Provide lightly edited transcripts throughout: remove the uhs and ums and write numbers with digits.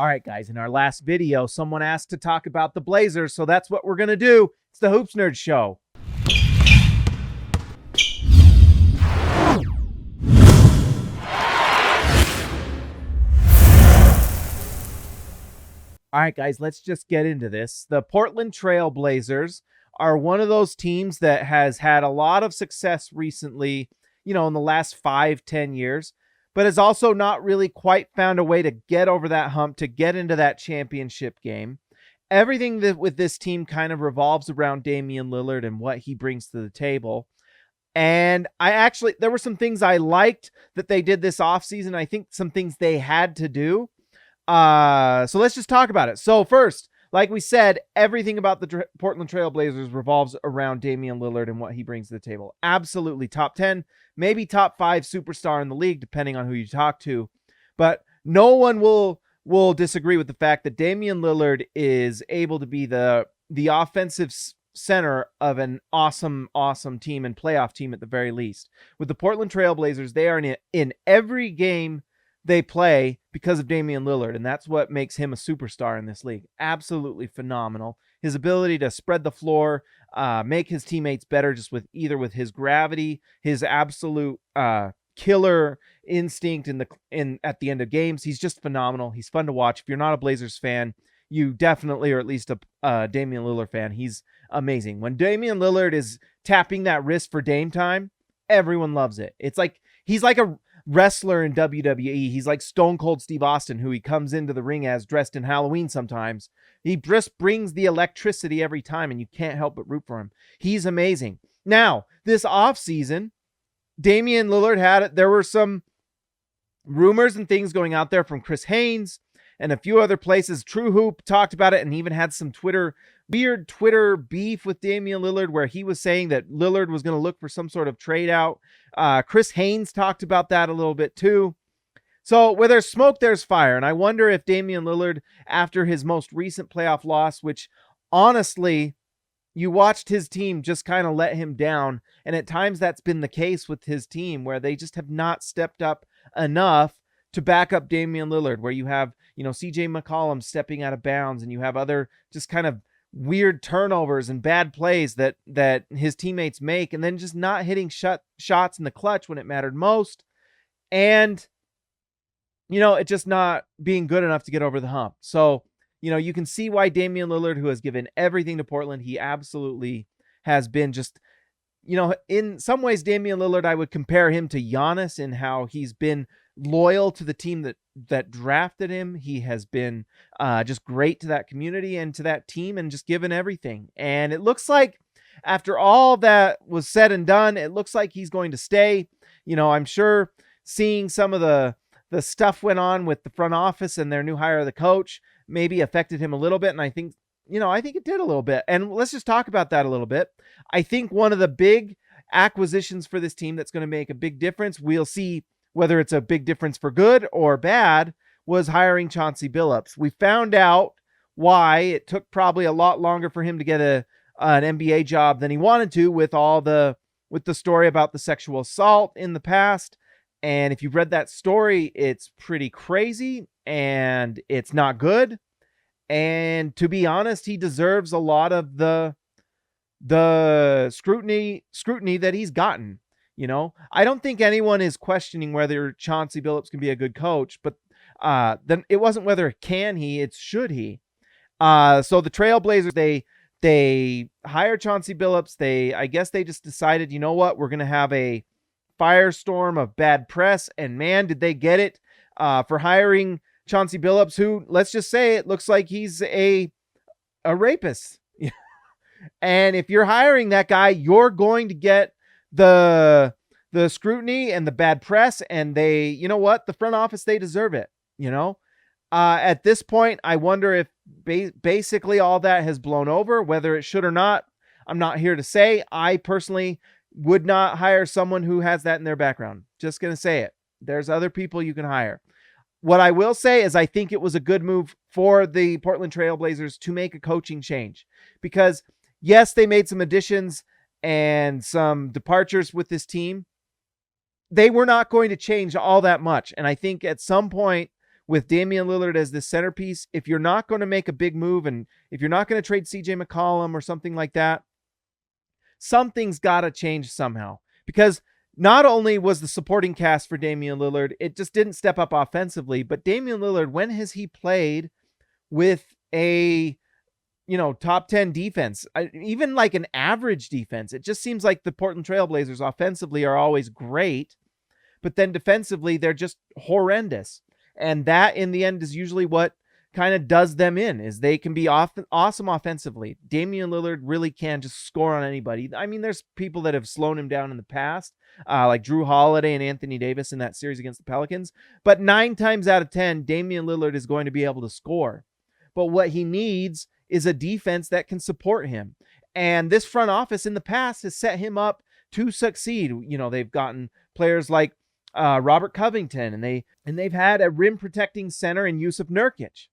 All right, guys, in our last video, someone asked to talk about the Blazers, so that's what we're going to do. It's the Hoops Nerd Show. All right, guys, let's just get into this. The Portland Trail Blazers are one of those teams that has had a lot of success recently, in the last 5-10 years, but has also not really quite found a way to get over that hump, to get into that championship game. Everything with this team kind of revolves around Damian Lillard and what he brings to the table. And there were some things I liked that they did this offseason. I think some things they had to do. So let's just talk about it. So first, like we said, everything about the Portland Trail Blazers revolves around Damian Lillard and what he brings to the table. Absolutely top 10, maybe top 5 superstar in the league, depending on who you talk to. But no one will disagree with the fact that Damian Lillard is able to be the offensive center of an awesome team and playoff team at the very least. With the Portland Trail Blazers, they are in every game they play because of Damian Lillard, and that's what makes him a superstar in this league. Absolutely phenomenal. His ability to spread the floor, make his teammates better just with his gravity, his absolute killer instinct at the end of games. He's just phenomenal. He's fun to watch. If you're not a Blazers fan, you definitely are at least a Damian Lillard fan. He's amazing. When Damian Lillard is tapping that wrist for Dame time, everyone loves it. It's like he's like a wrestler in WWE. He's like Stone Cold Steve Austin, who he comes into the ring as dressed in Halloween sometimes. He just brings the electricity every time, and you can't help but root for him. He's amazing. Now, this offseason, Damian Lillard there were some rumors and things going out there from Chris Haynes and a few other places. True Hoop talked about it and even had some weird Twitter beef with Damian Lillard, where he was saying that Lillard was going to look for some sort of trade out. Chris Haynes talked about that a little bit too. So where there's smoke, there's fire. And I wonder if Damian Lillard, after his most recent playoff loss, which honestly, you watched his team just kind of let him down. And at times that's been the case with his team, where they just have not stepped up enough to back up Damian Lillard, where you have, CJ McCollum stepping out of bounds, and you have other just kind of weird turnovers and bad plays that his teammates make, and then just not hitting shots in the clutch when it mattered most. And, it just not being good enough to get over the hump. So, you can see why Damian Lillard, who has given everything to Portland, he absolutely has been just, in some ways, Damian Lillard, I would compare him to Giannis in how he's been loyal to the team that drafted him. He has been just great to that community and to that team, and just given everything. And it looks like after all that was said and done, it looks like he's going to stay. I'm sure seeing some of the stuff went on with the front office and their new hire of the coach maybe affected him a little bit. And I think it did a little bit. And let's just talk about that a little bit. I think one of the big acquisitions for this team that's going to make a big difference, we'll see whether it's a big difference for good or bad, was hiring Chauncey Billups. We found out why it took probably a lot longer for him to get an NBA job than he wanted to, with the story about the sexual assault in the past. And if you've read that story, it's pretty crazy and it's not good. And to be honest, he deserves a lot of the scrutiny that he's gotten. I don't think anyone is questioning whether Chauncey Billups can be a good coach, but then it wasn't whether can he, it's should he. So the Trailblazers, they hired Chauncey Billups. I guess they just decided, we're going to have a firestorm of bad press, and man, did they get it for hiring Chauncey Billups, who, let's just say, it looks like he's a rapist. And if you're hiring that guy, you're going to get the scrutiny and the bad press, and the front office, they deserve it. At this point, I wonder if basically all that has blown over, whether it should or not. I'm not here to say. I personally would not hire someone who has that in their background. Just going to say it. There's other people you can hire. What I will say is I think it was a good move for the Portland Trail Blazers to make a coaching change, because yes, they made some additions and some departures with this team. They were not going to change all that much. And I think at some point with Damian Lillard as the centerpiece, if you're not going to make a big move and if you're not going to trade CJ McCollum or something like that, something's got to change somehow. Because not only was the supporting cast for Damian Lillard, it just didn't step up offensively, but Damian Lillard, when has he played with a top 10 defense, even like an average defense? It just seems like the Portland Trailblazers offensively are always great, but then defensively, they're just horrendous. And that in the end is usually what kind of does them in, is they can be awesome offensively. Damian Lillard really can just score on anybody. I mean, there's people that have slowed him down in the past, like Drew Holiday and Anthony Davis in that series against the Pelicans. But 9 times out of 10, Damian Lillard is going to be able to score. But what he needs is a defense that can support him. And this front office in the past has set him up to succeed. They've gotten players like Robert Covington, and they've had a rim protecting center in Yusuf Nurkic.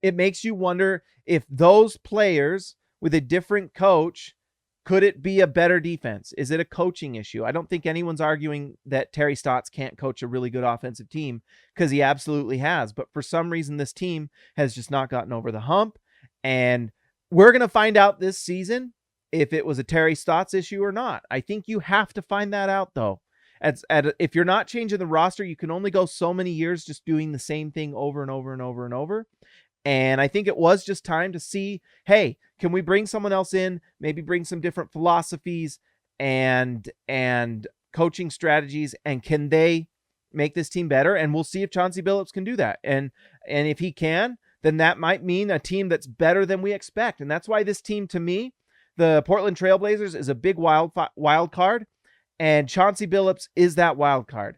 It makes you wonder if those players with a different coach, could it be a better defense? Is it a coaching issue? I don't think anyone's arguing that Terry Stotts can't coach a really good offensive team, because he absolutely has. But for some reason, this team has just not gotten over the hump. And we're going to find out this season if it was a Terry Stotts issue or not. I think you have to find that out, though. If you're not changing the roster, you can only go so many years just doing the same thing over and over and over and over. And I think it was just time to see, hey, can we bring someone else in, maybe bring some different philosophies and coaching strategies, and can they make this team better? And we'll see if Chauncey Billups can do that. And if he can, then that might mean a team that's better than we expect. And that's why this team, to me, the Portland Trailblazers, is a big wild card. And Chauncey Billups is that wild card.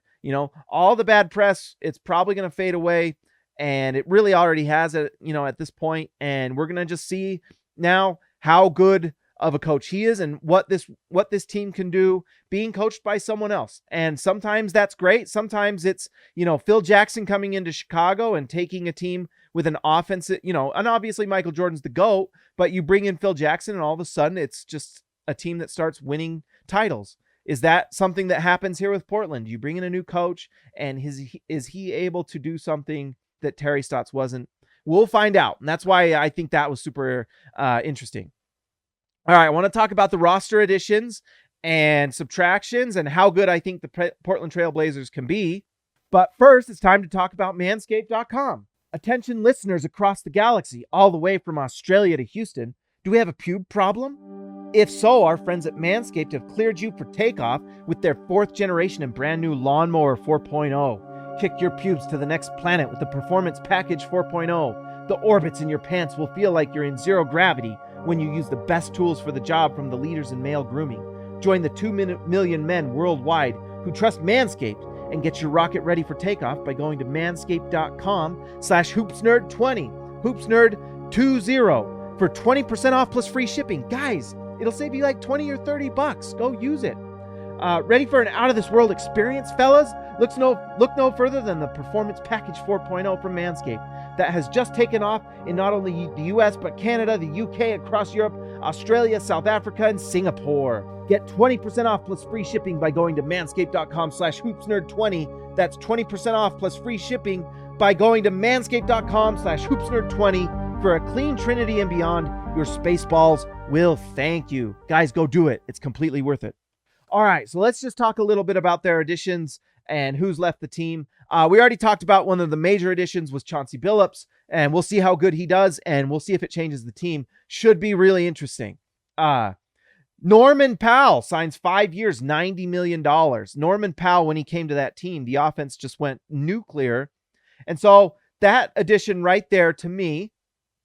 All the bad press, it's probably going to fade away. And it really already has it, at this point. And we're going to just see now how good of a coach he is and what this team can do being coached by someone else. And sometimes that's great. Sometimes it's, Phil Jackson coming into Chicago and taking a team with an offensive, and obviously Michael Jordan's the GOAT, but you bring in Phil Jackson and all of a sudden it's just a team that starts winning titles. Is that something that happens here with Portland? You bring in a new coach, and is he able to do something that Terry Stotts wasn't? We'll find out. And that's why I think that was super interesting. All right, I want to talk about the roster additions and subtractions and how good I think the Portland Trailblazers can be. But first, it's time to talk about Manscaped.com. Attention listeners across the galaxy, all the way from Australia to Houston, do we have a pube problem? If so, our friends at Manscaped have cleared you for takeoff with their 4th generation and brand new Lawnmower 4.0. Kick your pubes to the next planet with the Performance Package 4.0. The orbits in your pants will feel like you're in zero gravity when you use the best tools for the job from the leaders in male grooming. Join the 2 million men worldwide who trust Manscaped and get your rocket ready for takeoff by going to manscaped.com/hoopsnerd20, hoopsnerd20, for 20% off plus free shipping. Guys, it'll save you like $20 or $30. Go use it. Ready for an out-of-this-world experience, fellas? Look no further than the Performance Package 4.0 from Manscaped that has just taken off in not only the US, but Canada, the UK, across Europe, Australia, South Africa, and Singapore. Get 20% off plus free shipping by going to manscaped.com/hoopsnerd20. That's 20% off plus free shipping by going to manscaped.com/hoopsnerd20 for a clean trinity and beyond. Your space balls will thank you. Guys, go do it. It's completely worth it. All right, so let's just talk a little bit about their additions and who's left the team. We already talked about one of the major additions was Chauncey Billups, and we'll see how good he does, and we'll see if it changes the team. Should be really interesting. Norman Powell signs 5 years, $90 million. Norman Powell, when he came to that team, the offense just went nuclear. And so that addition right there, to me,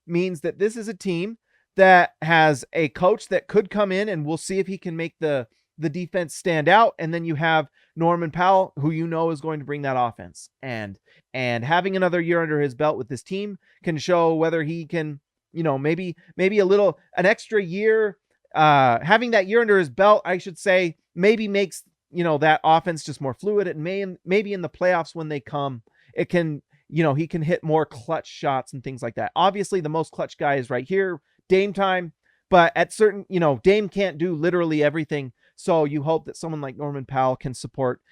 means that this is a team that has a coach that could come in, and we'll see if he can make the defense stand out. And then you have Norman Powell, who is going to bring that offense. And having another year under his belt with this team can show whether he can, maybe an extra year, having that year under his belt, I should say, maybe makes, that offense just more fluid. It maybe in the playoffs when they come, it can, he can hit more clutch shots and things like that. Obviously, the most clutch guy is right here, Dame time. But at certain, Dame can't do literally everything. So you hope that someone like Norman Powell can support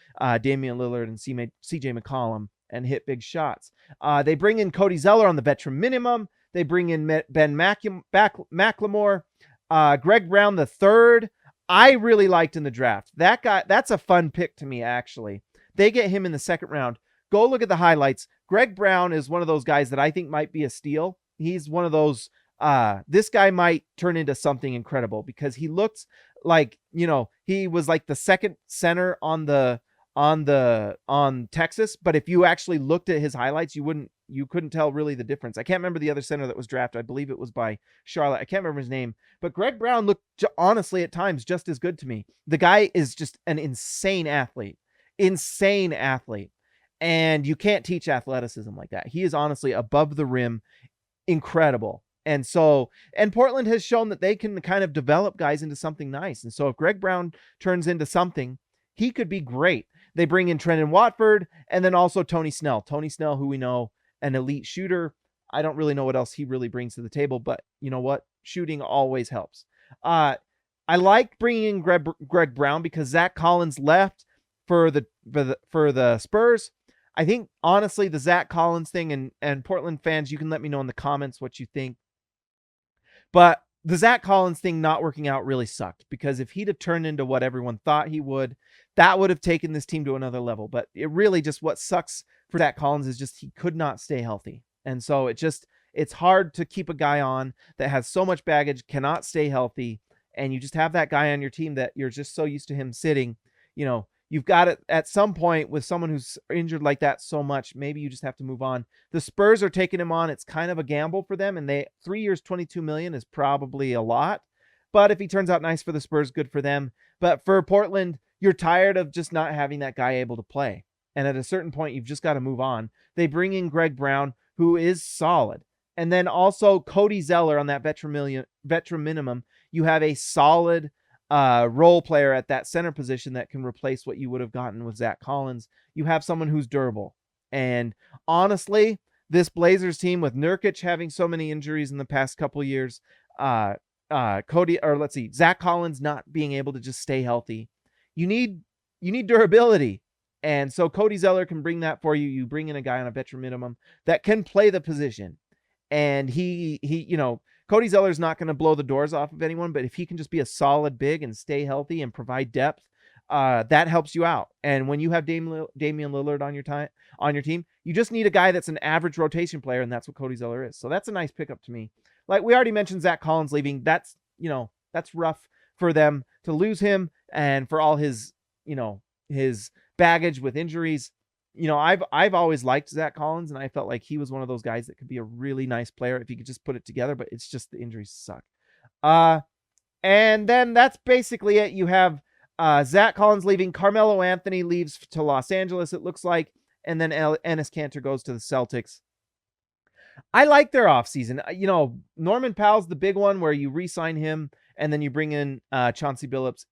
Damian Lillard and CJ McCollum and hit big shots. They bring in Cody Zeller on the veteran minimum. They bring in Ben McLemore, Greg Brown the third. I really liked in the draft. That guy, that's a fun pick to me, actually. They get him in the second round. Go look at the highlights. Greg Brown is one of those guys that I think might be a steal. He's one of those, this guy might turn into something incredible because he looks like, he was like the second center on Texas, but if you actually looked at his highlights, you couldn't tell really the difference. I can't remember the other center that was drafted. I believe it was by Charlotte. I can't remember his name, but Greg Brown looked honestly at times just as good to me. The guy is just an insane athlete, and you can't teach athleticism like that. He is honestly above the rim, incredible. And Portland has shown that they can kind of develop guys into something nice. And so if Greg Brown turns into something, he could be great. They bring in Trendon Watford and then also Tony Snell. Tony Snell, who we know, an elite shooter. I don't really know what else he really brings to the table, but you know what? Shooting always helps. I like bringing in Greg Brown because Zach Collins left for the Spurs. I think, honestly, the Zach Collins thing, and Portland fans, you can let me know in the comments what you think. But the Zach Collins thing not working out really sucked because if he'd have turned into what everyone thought he would, that would have taken this team to another level. But it really just, what sucks for Zach Collins is just he could not stay healthy. And so it's hard to keep a guy on that has so much baggage, cannot stay healthy. And you just have that guy on your team that you're just so used to him sitting, you've got it at some point with someone who's injured like that so much, maybe you just have to move on. The Spurs are taking him on. It's kind of a gamble for them. And 3 years, $22 million is probably a lot, but if he turns out nice for the Spurs, good for them. But for Portland, you're tired of just not having that guy able to play. And at a certain point, you've just got to move on. They bring in Greg Brown, who is solid. And then also Cody Zeller on that veteran minimum. You have a solid role player at that center position that can replace what you would have gotten with Zach Collins. You have someone who's durable. And honestly, this Blazers team with Nurkic having so many injuries in the past couple years, Zach Collins not being able to just stay healthy. You need durability. And so Cody Zeller can bring that for you. You bring in a guy on a veteran minimum that can play the position. And Cody Zeller's not going to blow the doors off of anyone, but if he can just be a solid big and stay healthy and provide depth, that helps you out. And when you have Damian Lillard on your team, you just need a guy that's an average rotation player, and that's what Cody Zeller is. So that's a nice pickup to me. Like we already mentioned, Zach Collins leaving. That's rough for them to lose him, and for all his baggage with injuries. I've always liked Zach Collins, and I felt like he was one of those guys that could be a really nice player if he could just put it together, but it's just the injuries suck. And then that's basically it. You have Zach Collins leaving. Carmelo Anthony leaves to Los Angeles, it looks like, and then Enes Kanter goes to the Celtics. I like their offseason. Norman Powell's the big one where you re-sign him, and then you bring in Chauncey Billups.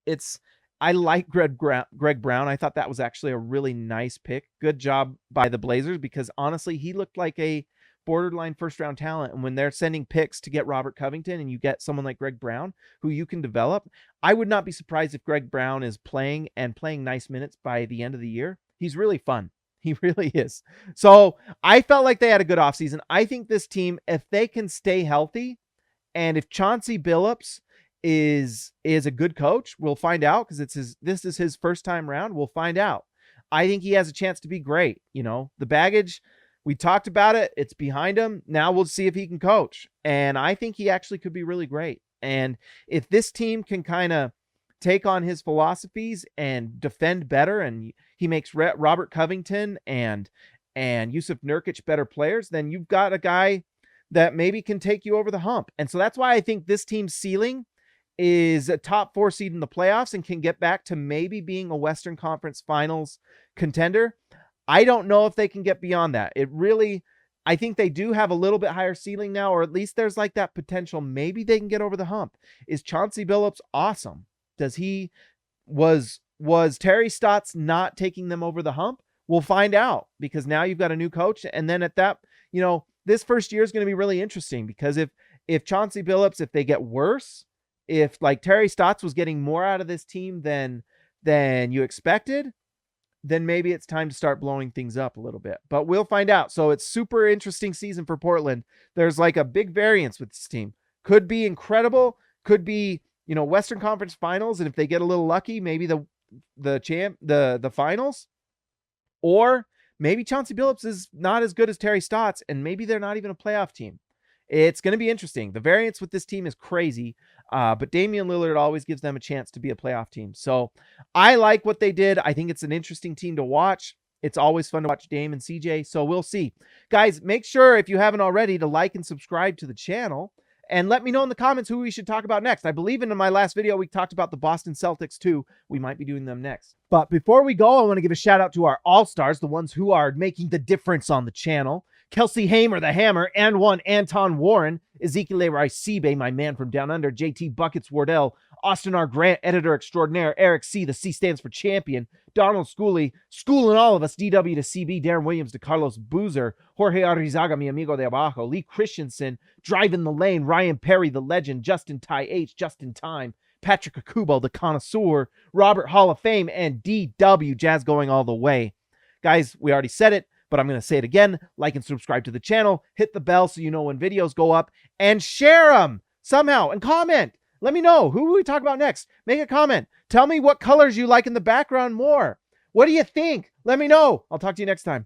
I like Greg Brown. I thought that was actually a really nice pick. Good job by the Blazers because honestly, he looked like a borderline first-round talent. And when they're sending picks to get Robert Covington and you get someone like Greg Brown who you can develop, I would not be surprised if Greg Brown is playing nice minutes by the end of the year. He's really fun. He really is. So I felt like they had a good offseason. I think this team, if they can stay healthy, and if Chauncey Billups is a good coach, we'll find out because this is his first time around. We'll find out. I think he has a chance to be great. The baggage, we talked about it. It's behind him. Now we'll see if he can coach. And I think he actually could be really great. And if this team can kind of take on his philosophies and defend better, and he makes Robert Covington and Yusuf Nurkic better players, then you've got a guy that maybe can take you over the hump. And so that's why I think this team's ceiling is a top 4 seed in the playoffs and can get back to maybe being a Western Conference Finals contender. I don't know if they can get beyond that. I think they do have a little bit higher ceiling now, or at least there's like that potential. Maybe they can get over the hump. Is Chauncey Billups awesome? Was Terry Stotts not taking them over the hump? We'll find out because now you've got a new coach. And then at that, this first year is going to be really interesting because if Chauncey Billups, if they get worse, if like Terry Stotts was getting more out of this team than you expected, then maybe it's time to start blowing things up a little bit. But we'll find out. So it's super interesting season for Portland. There's like a big variance with this team. Could be incredible. Could be, Western Conference Finals, and if they get a little lucky, maybe the finals. Or maybe Chauncey Billups is not as good as Terry Stotts, and maybe they're not even a playoff team. It's going to be interesting. The variance with this team is crazy, but Damian Lillard always gives them a chance to be a playoff team. So I like what they did. I think it's an interesting team to watch. It's always fun to watch Dame and CJ, so we'll see. Guys, make sure, if you haven't already, to like and subscribe to the channel. And let me know in the comments who we should talk about next. I believe in my last video, we talked about the Boston Celtics too. We might be doing them next. But before we go, I want to give a shout out to our all-stars, the ones who are making the difference on the channel. Kelsey Hamer, the Hammer, and one Anton Warren, Ezekiel Raicibe, my man from down under, JT Buckets Wardell, Austin R. Grant, editor extraordinaire, Eric C., the C stands for champion, Donald Schooley, schooling all of us, DW to CB, Darren Williams to Carlos Boozer, Jorge Arizaga, mi amigo de abajo, Lee Christensen, driving the lane, Ryan Perry, the legend, Justin Ty H, just in time, Patrick Akubo, the connoisseur, Robert Hall of Fame, and DW, Jazz going all the way. Guys, we already said it, but I'm going to say it again. Like and subscribe to the channel. Hit the bell so you know when videos go up. And share them somehow. And comment. Let me know. Who will we talk about next? Make a comment. Tell me what colors you like in the background more. What do you think? Let me know. I'll talk to you next time.